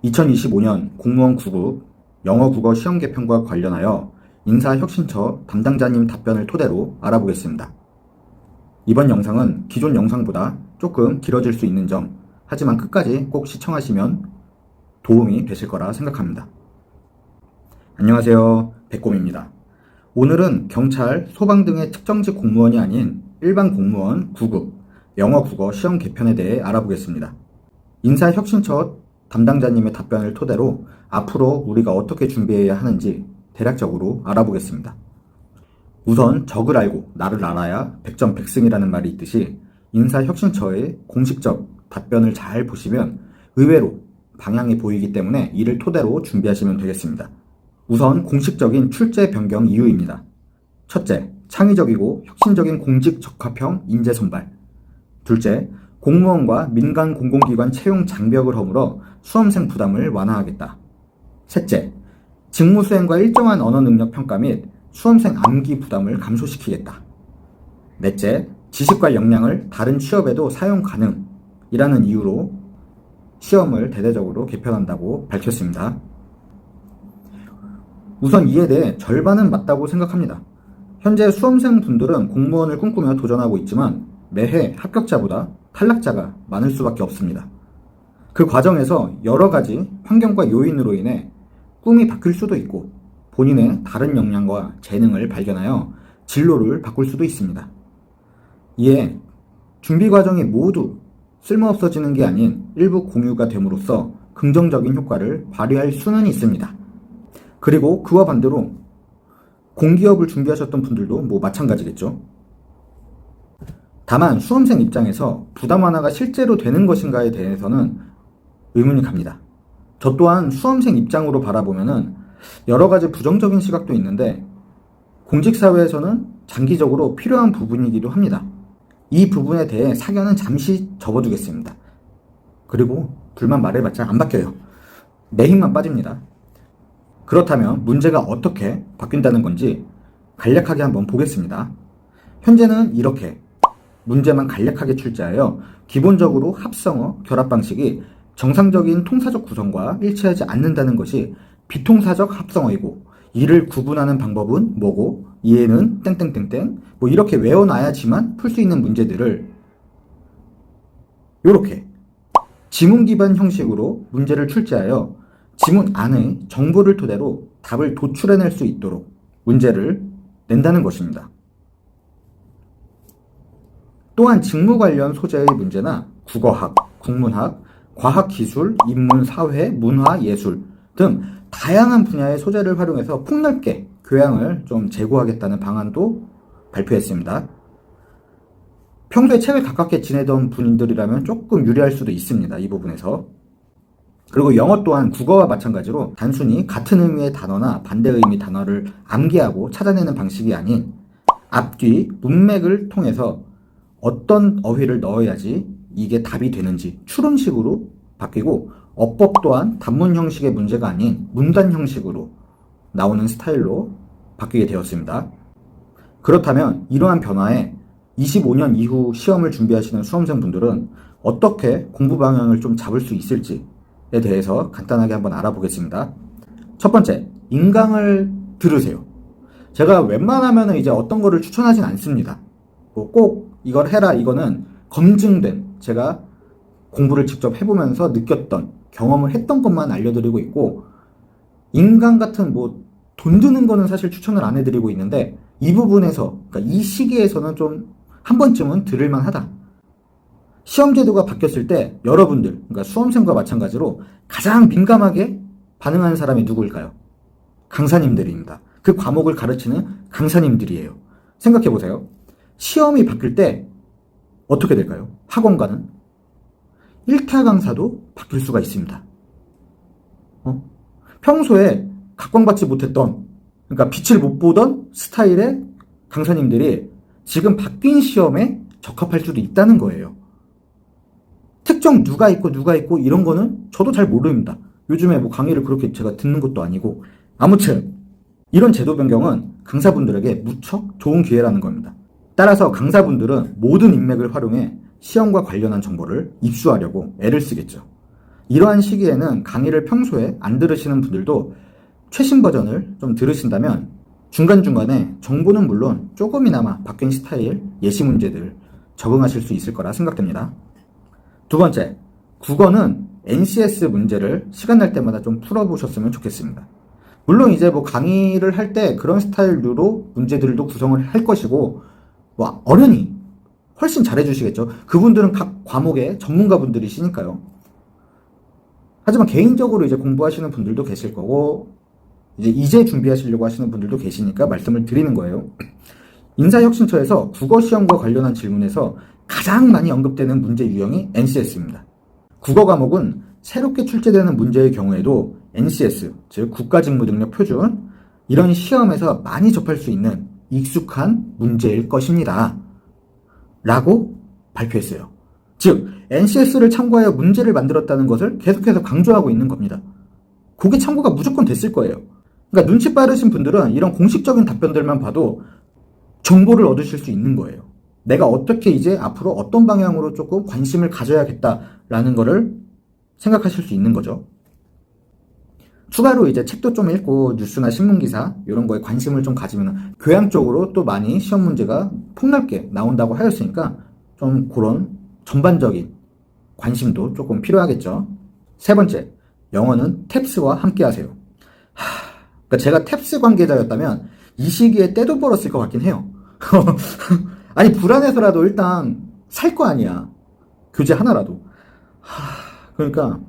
2025년 공무원 9급 영어 국어 시험 개편과 관련하여 인사혁신처 담당자님 답변을 토대로 알아보겠습니다. 이번 영상은 기존 영상보다 조금 길어질 수 있는 점, 하지만 끝까지 꼭 시청하시면 도움이 되실 거라 생각합니다. 안녕하세요, 백곰입니다. 오늘은 경찰, 소방 등의 특정직 공무원이 아닌 일반 공무원 9급 영어 국어 시험 개편에 대해 알아보겠습니다. 인사혁신처 담당자님의 답변을 토대로 앞으로 우리가 어떻게 준비해야 하는지 대략적으로 알아보겠습니다. 우선 적을 알고 나를 알아야 백전백승이라는 말이 있듯이 인사혁신처의 공식적 답변을 잘 보시면 의외로 방향이 보이기 때문에 이를 토대로 준비하시면 되겠습니다. 우선 공식적인 출제 변경 이유입니다. 첫째, 창의적이고 혁신적인 공직 적합형 인재 선발. 둘째, 공무원과 민간 공공기관 채용 장벽을 허물어 수험생 부담을 완화하겠다. 셋째, 직무 수행과 일정한 언어 능력 평가 및 수험생 암기 부담을 감소시키겠다. 넷째, 지식과 역량을 다른 취업에도 사용 가능이라는 이유로 시험을 대대적으로 개편한다고 밝혔습니다. 우선 이에 대해 절반은 맞다고 생각합니다. 현재 수험생 분들은 공무원을 꿈꾸며 도전하고 있지만 매해 합격자보다 탈락자가 많을 수밖에 없습니다. 그 과정에서 여러 가지 환경과 요인으로 인해 꿈이 바뀔 수도 있고 본인의 다른 역량과 재능을 발견하여 진로를 바꿀 수도 있습니다. 이에 준비 과정이 모두 쓸모없어지는 게 아닌 일부 공유가 됨으로써 긍정적인 효과를 발휘할 수는 있습니다. 그리고 그와 반대로 공기업을 준비하셨던 분들도 마찬가지겠죠. 다만 수험생 입장에서 부담 완화가 실제로 되는 것인가에 대해서는 의문이 갑니다. 저 또한 수험생 입장으로 바라보면은 여러 가지 부정적인 시각도 있는데 공직사회에서는 장기적으로 필요한 부분이기도 합니다. 이 부분에 대해 사견은 잠시 접어두겠습니다. 그리고 둘만 말해봤자 안 바뀌어요. 내 힘만 빠집니다. 그렇다면 문제가 어떻게 바뀐다는 건지 간략하게 한번 보겠습니다. 현재는 이렇게 문제만 간략하게 출제하여 기본적으로 합성어, 결합 방식이 정상적인 통사적 구성과 일치하지 않는다는 것이 비통사적 합성어이고 이를 구분하는 방법은 뭐고 이해는 땡땡땡땡 이렇게 외워놔야지만 풀 수 있는 문제들을 이렇게 지문 기반 형식으로 문제를 출제하여 지문 안의 정보를 토대로 답을 도출해낼 수 있도록 문제를 낸다는 것입니다. 또한 직무 관련 소재의 문제나 국어학, 국문학, 과학기술, 인문, 사회, 문화, 예술 등 다양한 분야의 소재를 활용해서 폭넓게 교양을 좀 제고하겠다는 방안도 발표했습니다. 평소에 책을 가깝게 지내던 분들이라면 조금 유리할 수도 있습니다. 이 부분에서. 그리고 영어 또한 국어와 마찬가지로 단순히 같은 의미의 단어나 반대 의미 단어를 암기하고 찾아내는 방식이 아닌 앞뒤 문맥을 통해서 어떤 어휘를 넣어야지 이게 답이 되는지 추론식으로 바뀌고 어법 또한 단문 형식의 문제가 아닌 문단 형식으로 나오는 스타일로 바뀌게 되었습니다. 그렇다면 이러한 변화에 25년 이후 시험을 준비하시는 수험생분들은 어떻게 공부 방향을 좀 잡을 수 있을지에 대해서 간단하게 한번 알아보겠습니다. 첫 번째, 인강을 들으세요. 제가 웬만하면 이제 어떤 거를 추천하진 않습니다. 꼭 이걸 해라, 이거는 검증된 제가 공부를 직접 해보면서 느꼈던 경험을 했던 것만 알려드리고 있고 인강 같은 돈 드는 거는 사실 추천을 안 해드리고 있는데 이 부분에서 그러니까 이 시기에서는 좀 한 번쯤은 들을만 하다. 시험 제도가 바뀌었을 때 여러분들 그러니까 수험생과 마찬가지로 가장 민감하게 반응하는 사람이 누구일까요? 강사님들입니다. 그 과목을 가르치는 강사님들이에요. 생각해보세요. 시험이 바뀔 때 어떻게 될까요? 학원가는 일타 강사도 바뀔 수가 있습니다. 평소에 각광받지 못했던 그러니까 빛을 못 보던 스타일의 강사님들이 지금 바뀐 시험에 적합할 수도 있다는 거예요. 특정 누가 있고 이런 거는 저도 잘 모릅니다. 요즘에 강의를 그렇게 제가 듣는 것도 아니고 아무튼 이런 제도 변경은 강사분들에게 무척 좋은 기회라는 겁니다. 따라서 강사분들은 모든 인맥을 활용해 시험과 관련한 정보를 입수하려고 애를 쓰겠죠. 이러한 시기에는 강의를 평소에 안 들으시는 분들도 최신 버전을 좀 들으신다면 중간중간에 정보는 물론 조금이나마 바뀐 스타일, 예시 문제들 적응하실 수 있을 거라 생각됩니다. 두 번째, 국어는 NCS 문제를 시간 날 때마다 좀 풀어보셨으면 좋겠습니다. 물론 이제 뭐 강의를 할 때 그런 스타일로 문제들도 구성을 할 것이고, 뭐 어련히 훨씬 잘해주시겠죠. 그분들은 각 과목의 전문가분들이시니까요. 하지만 개인적으로 이제 공부하시는 분들도 계실 거고, 이제 준비하시려고 하시는 분들도 계시니까 말씀을 드리는 거예요. 인사혁신처에서 국어시험과 관련한 질문에서 가장 많이 언급되는 문제 유형이 NCS입니다. 국어 과목은 새롭게 출제되는 문제의 경우에도 NCS, 즉 국가직무능력 표준, 이런 시험에서 많이 접할 수 있는 익숙한 문제일 것입니다. 라고 발표했어요. 즉, NCS를 참고하여 문제를 만들었다는 것을 계속해서 강조하고 있는 겁니다. 그게 참고가 무조건 됐을 거예요. 그러니까 눈치 빠르신 분들은 이런 공식적인 답변들만 봐도 정보를 얻으실 수 있는 거예요. 내가 어떻게 이제 앞으로 어떤 방향으로 조금 관심을 가져야겠다라는 거를 생각하실 수 있는 거죠. 추가로 이제 책도 좀 읽고 뉴스나 신문기사 이런 거에 관심을 좀 가지면 교양 쪽으로 또 많이 시험 문제가 폭넓게 나온다고 하였으니까 좀 그런 전반적인 관심도 조금 필요하겠죠. 세 번째, 영어는 탭스와 함께 하세요. 그러니까 제가 탭스 관계자였다면 이 시기에 떼도 벌었을 것 같긴 해요. 아니 불안해서라도 일단 살 거 아니야. 교재 하나라도. 그러니까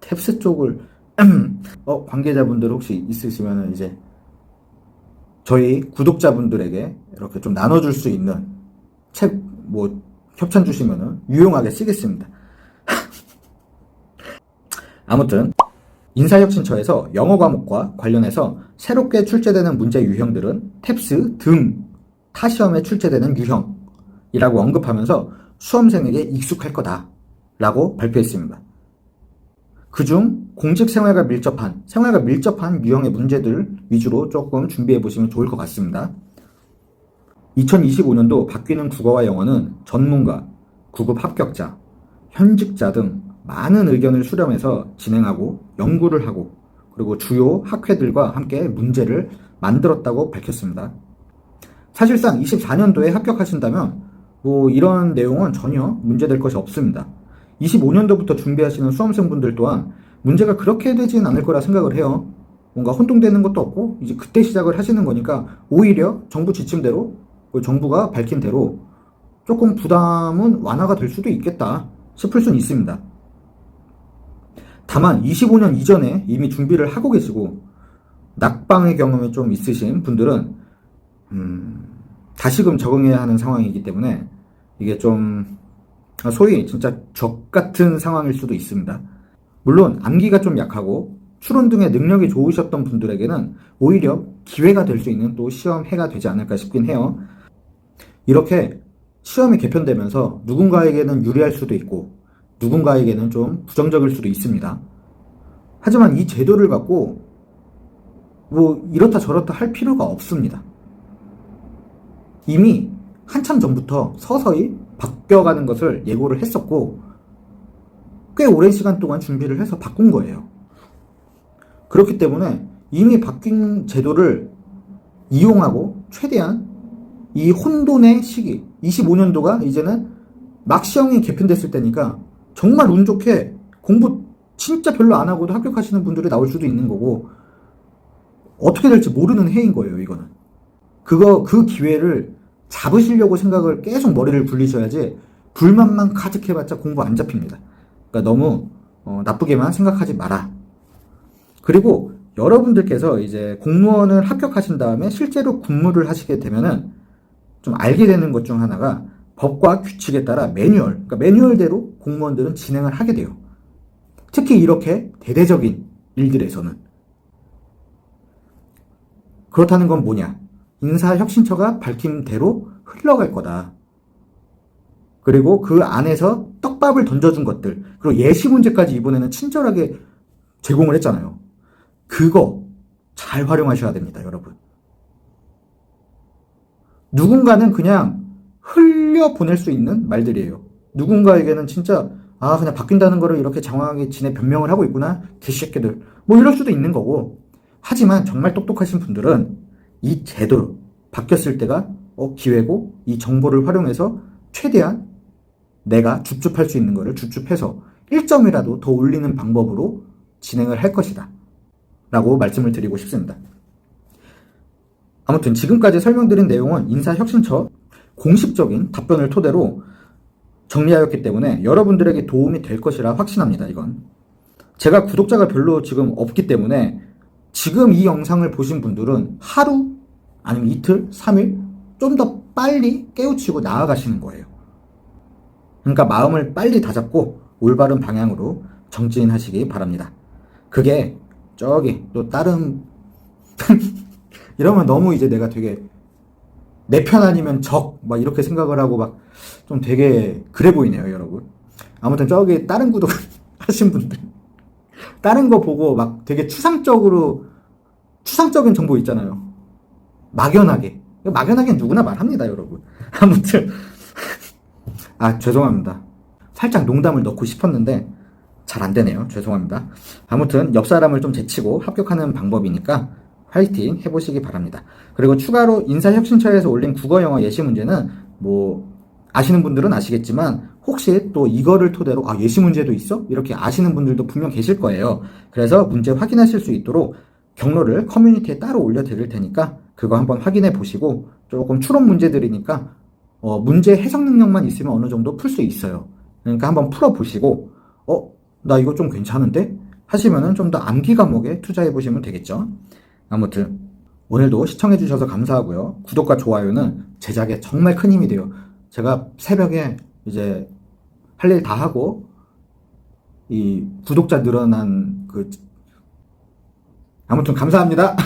탭스 쪽을 관계자분들 혹시 있으시면 이제 저희 구독자분들에게 이렇게 좀 나눠줄 수 있는 책 뭐 협찬 주시면은 유용하게 쓰겠습니다. 아무튼 인사혁신처에서 영어 과목과 관련해서 새롭게 출제되는 문제 유형들은 탭스 등 타 시험에 출제되는 유형이라고 언급하면서 수험생에게 익숙할 거다라고 발표했습니다. 그중 공직 생활과 밀접한 유형의 문제들 위주로 조금 준비해 보시면 좋을 것 같습니다. 2025년도 바뀌는 국어와 영어는 전문가, 구급 합격자, 현직자 등 많은 의견을 수렴해서 진행하고 연구를 하고 그리고 주요 학회들과 함께 문제를 만들었다고 밝혔습니다. 사실상 24년도에 합격하신다면 뭐 이런 내용은 전혀 문제될 것이 없습니다. 25년도부터 준비하시는 수험생분들 또한 문제가 그렇게 되지는 않을 거라 생각을 해요. 뭔가 혼동되는 것도 없고 이제 그때 시작을 하시는 거니까 오히려 정부 지침대로 정부가 밝힌 대로 조금 부담은 완화가 될 수도 있겠다 싶을 수는 있습니다. 다만 25년 이전에 이미 준비를 하고 계시고 낙방의 경험이 좀 있으신 분들은 다시금 적응해야 하는 상황이기 때문에 이게 좀 소위 진짜 적 같은 상황일 수도 있습니다. 물론 암기가 좀 약하고 추론 등의 능력이 좋으셨던 분들에게는 오히려 기회가 될 수 있는 또 시험해가 되지 않을까 싶긴 해요. 이렇게 시험이 개편되면서 누군가에게는 유리할 수도 있고 누군가에게는 좀 부정적일 수도 있습니다. 하지만 이 제도를 갖고 뭐 이렇다 저렇다 할 필요가 없습니다. 이미 한참 전부터 서서히 바뀌어가는 것을 예고를 했었고 꽤 오랜 시간 동안 준비를 해서 바꾼 거예요. 그렇기 때문에 이미 바뀐 제도를 이용하고 최대한 이 혼돈의 시기 25년도가 이제는 막 시험이 개편됐을 때니까 정말 운 좋게 공부 진짜 별로 안 하고도 합격하시는 분들이 나올 수도 있는 거고 어떻게 될지 모르는 해인 거예요. 이거는 그 기회를 잡으시려고 생각을 계속 머리를 굴리셔야지 불만만 가득해봤자 공부 안 잡힙니다. 그러니까 너무 나쁘게만 생각하지 마라. 그리고 여러분들께서 이제 공무원을 합격하신 다음에 실제로 근무를 하시게 되면은 좀 알게 되는 것 중 하나가 법과 규칙에 따라 그러니까 매뉴얼대로 공무원들은 진행을 하게 돼요. 특히 이렇게 대대적인 일들에서는. 그렇다는 건 뭐냐? 인사혁신처가 밝힌 대로 흘러갈 거다. 그리고 그 안에서 떡밥을 던져준 것들, 그리고 예시 문제까지 이번에는 친절하게 제공을 했잖아요. 그거 잘 활용하셔야 됩니다, 여러분. 누군가는 그냥 흘려보낼 수 있는 말들이에요. 누군가에게는 진짜 아, 그냥 바뀐다는 거를 이렇게 장황하게 지네 변명을 하고 있구나. 개새끼들. 뭐 이럴 수도 있는 거고. 하지만 정말 똑똑하신 분들은 이 제도로 바뀌었을 때가 기회고 이 정보를 활용해서 최대한 내가 줍줍할 수 있는 거를 줍줍해서 1점이라도 더 올리는 방법으로 진행을 할 것이다. 라고 말씀을 드리고 싶습니다. 아무튼 지금까지 설명드린 내용은 인사혁신처 공식적인 답변을 토대로 정리하였기 때문에 여러분들에게 도움이 될 것이라 확신합니다. 이건 제가 구독자가 별로 지금 없기 때문에 지금 이 영상을 보신 분들은 하루 아니면 이틀, 3일 좀 더 빨리 깨우치고 나아가시는 거예요. 그러니까 마음을 빨리 다잡고 올바른 방향으로 정진하시기 바랍니다. 그게 저기 또 다른 이러면 너무 이제 내가 되게 내 편 아니면 적 막 이렇게 생각을 하고 막 좀 되게 그래 보이네요, 여러분. 아무튼 저기 다른 구독 하신 분들 다른 거 보고 막 되게 추상적인 정보 있잖아요. 막연하게 누구나 말합니다, 여러분. 아무튼 죄송합니다. 살짝 농담을 넣고 싶었는데 잘 안 되네요. 죄송합니다. 아무튼 옆 사람을 좀 제치고 합격하는 방법이니까 화이팅 해보시기 바랍니다. 그리고 추가로 인사혁신처에서 올린 국어 영어 예시 문제는 뭐 아시는 분들은 아시겠지만 혹시 또 이거를 토대로 예시 문제도 있어? 이렇게 아시는 분들도 분명 계실 거예요. 그래서 문제 확인하실 수 있도록 경로를 커뮤니티에 따로 올려드릴 테니까 그거 한번 확인해 보시고 조금 추론 문제들이니까 문제 해석 능력만 있으면 어느 정도 풀 수 있어요. 그러니까 한번 풀어보시고 나 이거 좀 괜찮은데? 하시면은 좀 더 암기 과목에 투자해 보시면 되겠죠. 아무튼 오늘도 시청해 주셔서 감사하고요. 구독과 좋아요는 제작에 정말 큰 힘이 돼요. 제가 새벽에 이제 할 일 다 하고 이 구독자 늘어난 아무튼 감사합니다.